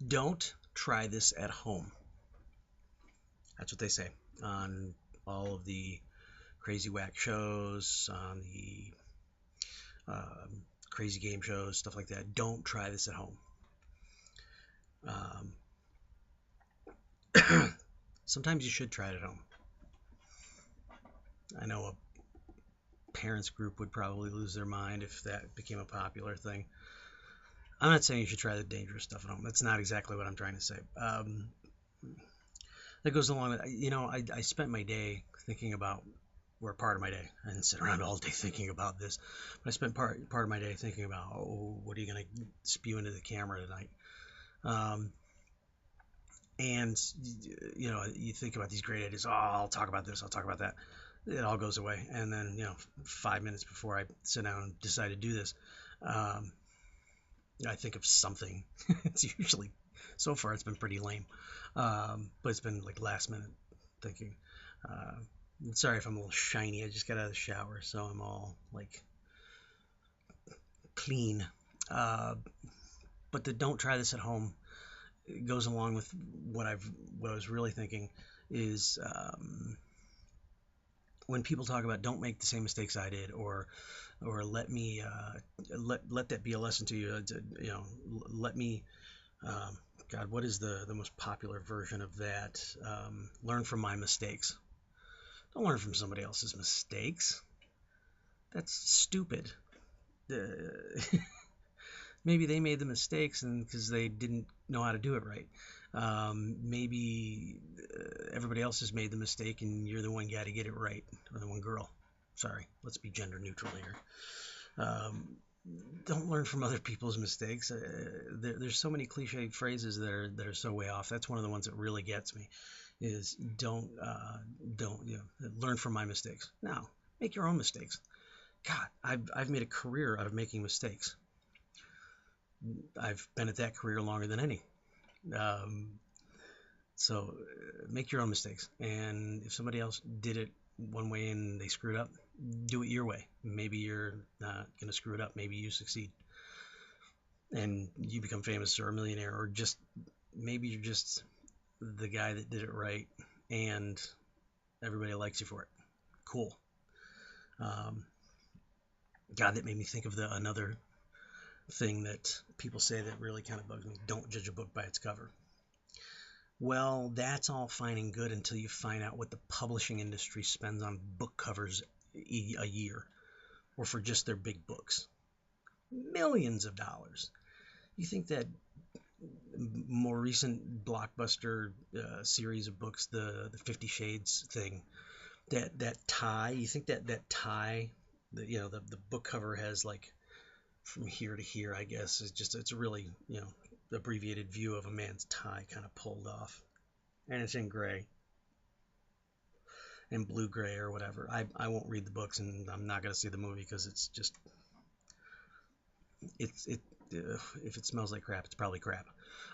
Don't try this at home. That's what they say on all of the crazy whack shows, on the crazy game shows, stuff like that. Don't try this at home. Um, Sometimes you should try it at home. I know a parents group would probably lose their mind if that became a popular thing. I'm not saying you should try the dangerous stuff at home. That's not exactly what I'm trying to say. That goes along with, I spent my day thinking about, or part of my day. I didn't sit around all day thinking about this, but I spent part of my day thinking about, oh, what are you going to spew into the camera tonight? Um, and you think about these great ideas. Oh, I'll talk about this. I'll talk about that. It all goes away, and then 5 minutes before I sit down and decide to do this, um, I think of something. It's usually, so far it's been pretty lame, but it's been like last minute thinking. Uh, Sorry if I'm a little shiny. I just got out of the shower, so I'm all like clean. Uh, but the don't try this at home goes along with what I was really thinking is, when people talk about don't make the same mistakes I did, or let me let that be a lesson to you. Let me, God, what is the most popular version of that? Learn from my mistakes. Don't learn from somebody else's mistakes. That's stupid. Uh, Maybe they made the mistakes and because they didn't know how to do it right. Maybe everybody else has made the mistake and you're the one guy to get it right, or the one girl. Sorry, let's be gender neutral here. Um, don't learn from other people's mistakes. There's so many cliche phrases that are so way off. That's one of the ones that really gets me. Is don't learn from my mistakes. No, make your own mistakes. God, I've made a career out of making mistakes. I've been at that career longer than any. Um, so make your own mistakes. And if somebody else did it one way and they screwed up, do it your way. Maybe you're not going to screw it up. Maybe you succeed and you become famous or a millionaire, or just maybe you're just the guy that did it right and everybody likes you for it. Cool. Um, God, that made me think of another thing that people say that really kind of bugs me. Don't judge a book by its cover. Well, that's all fine and good until you find out what the publishing industry spends on book covers a year, or for just their big books. Millions of dollars. You think that more recent blockbuster series of books, the 50 Shades thing, that tie, you think that tie, the book cover has like from here to here, I guess, it's a really, abbreviated view of a man's tie kind of pulled off, and it's in gray and blue gray or whatever. I won't read the books, and I'm not gonna see the movie because it's just it if it smells like crap, it's probably crap.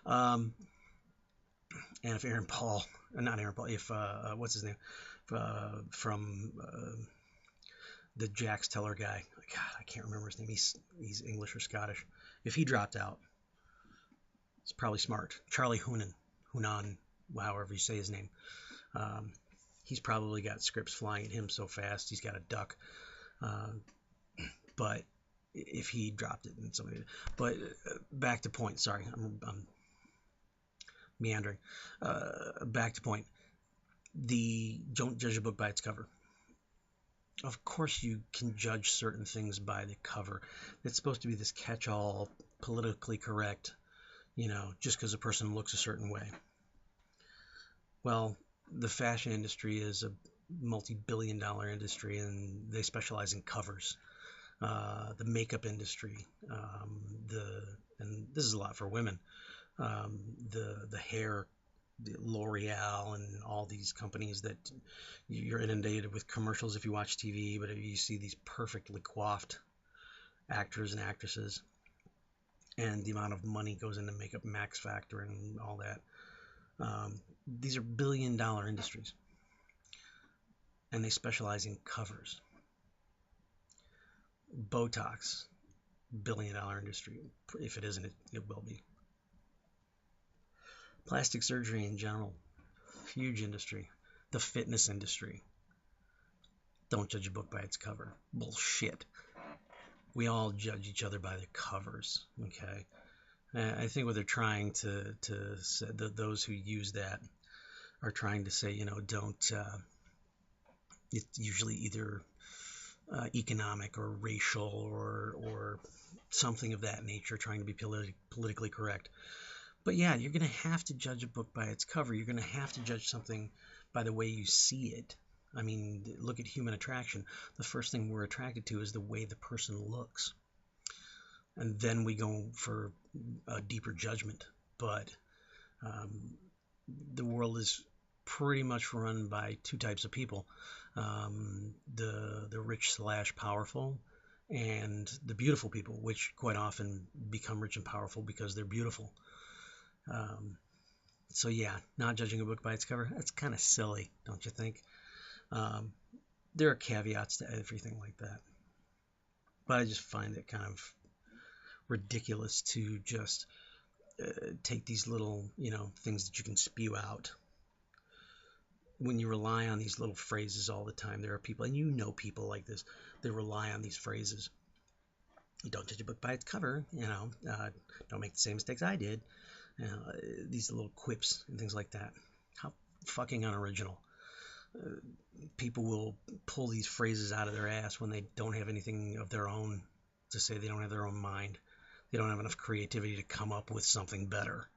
Um, and if Aaron Paul, not Aaron Paul, if what's his name, from the Jax Teller guy, God, I can't remember his name. He's English or Scottish. If he dropped out, it's probably smart. Charlie Hunan, however you say his name. Um, he's probably got scripts flying at him so fast he's got a duck. Uh, but if he dropped it and somebody, but back to point. Sorry, I'm meandering. Back to point. Don't judge a book by its cover. Of course, you can judge certain things by the cover. It's supposed to be this catch-all, politically correct, just because a person looks a certain way. Well, the fashion industry is a multi-billion-dollar industry, and they specialize in covers. The makeup industry, and this is a lot for women. The hair, the L'Oreal, and all these companies that you're inundated with commercials if you watch TV. But you see these perfectly coiffed actors and actresses, and the amount of money goes into Makeup Max Factor and all that. These are billion-dollar industries, and they specialize in covers. Botox, billion-dollar industry. If it isn't, it will be. Plastic surgery in general, huge industry. The fitness industry. Don't judge a book by its cover. Bullshit. We all judge each other by their covers. Okay. I think what they're trying to say, those who use that are trying to say, don't. It's usually either economic or racial or something of that nature, trying to be politically correct. But yeah, you're going to have to judge a book by its cover. You're going to have to judge something by the way you see it. I mean, look at human attraction. The first thing we're attracted to is the way the person looks. And then we go for a deeper judgment. But the world is pretty much run by two types of people. The rich / powerful, and the beautiful people, which quite often become rich and powerful because they're beautiful. So yeah, not judging a book by its cover, that's kind of silly, don't you think? There are caveats to everything like that. But I just find it kind of ridiculous to just take these little, things that you can spew out. When you rely on these little phrases all the time, there are people, and people like this, they rely on these phrases. You don't judge a book by its cover, don't make the same mistakes I did. These little quips and things like that. How fucking unoriginal. People will pull these phrases out of their ass when they don't have anything of their own to say. They don't have their own mind. They don't have enough creativity to come up with something better.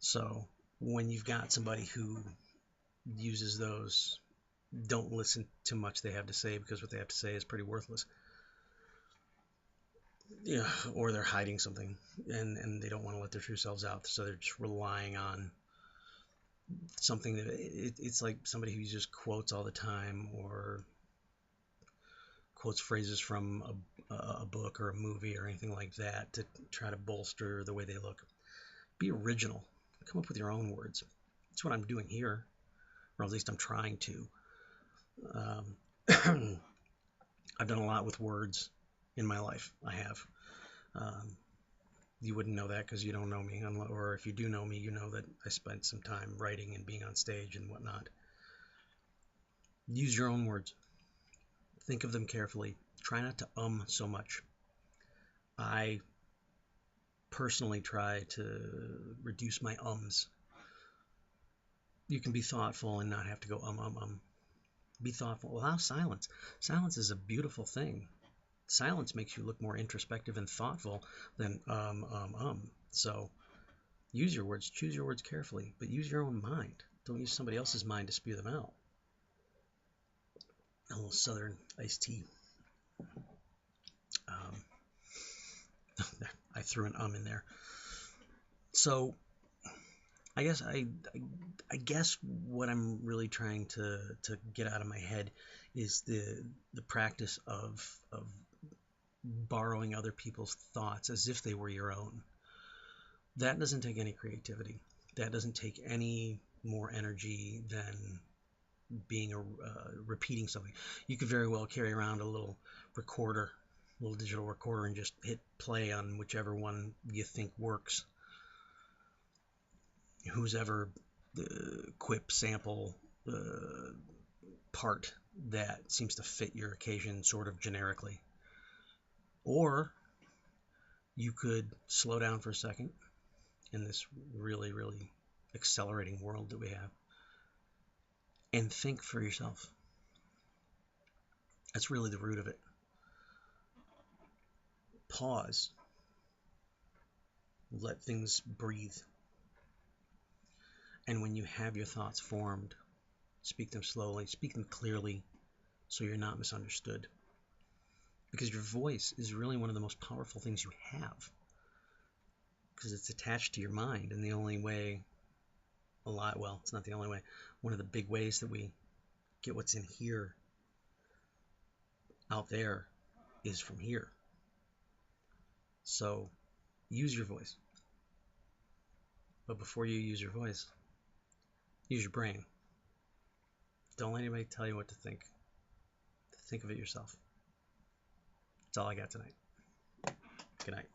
So when you've got somebody who uses those, don't listen to much they have to say, because what they have to say is pretty worthless. Yeah, or they're hiding something and they don't want to let their true selves out, so they're just relying on something that it's like somebody who just quotes all the time, or quotes phrases from a book or a movie or anything like that to try to bolster the way they look. Be original. Come up with your own words. That's what I'm doing here, or at least I'm trying to. I've done a lot with words in my life. I have. You wouldn't know that because you don't know me, or if you do know me, you know that I spent some time writing and being on stage and whatnot. Use your own words. Think of them carefully. Try not to so much. I personally try to reduce my ums. You can be thoughtful and not have to go Be thoughtful. Allow silence. Silence is a beautiful thing. Silence makes you look more introspective and thoughtful than So use your words, choose your words carefully, but use your own mind. Don't use somebody else's mind to spew them out. A little Southern iced tea. I threw an in there. So I guess what I'm really trying to get out of my head is the practice of borrowing other people's thoughts as if they were your own. That doesn't take any creativity. That doesn't take any more energy than being repeating something. You could very well carry around a little digital recorder, and just hit play on whichever one you think works. Whose ever quip, sample, part that seems to fit your occasion sort of generically. Or you could slow down for a second in this really, really accelerating world that we have and think for yourself. That's really the root of it. Pause. Let things breathe. And when you have your thoughts formed, speak them slowly, speak them clearly, so you're not misunderstood. Because your voice is really one of the most powerful things you have. Because it's attached to your mind, and the only way, it's not the only way, one of the big ways that we get what's in here out there is from here. So use your voice. But before you use your voice, use your brain. Don't let anybody tell you what to think. Think of it yourself. That's all I got tonight. Good night.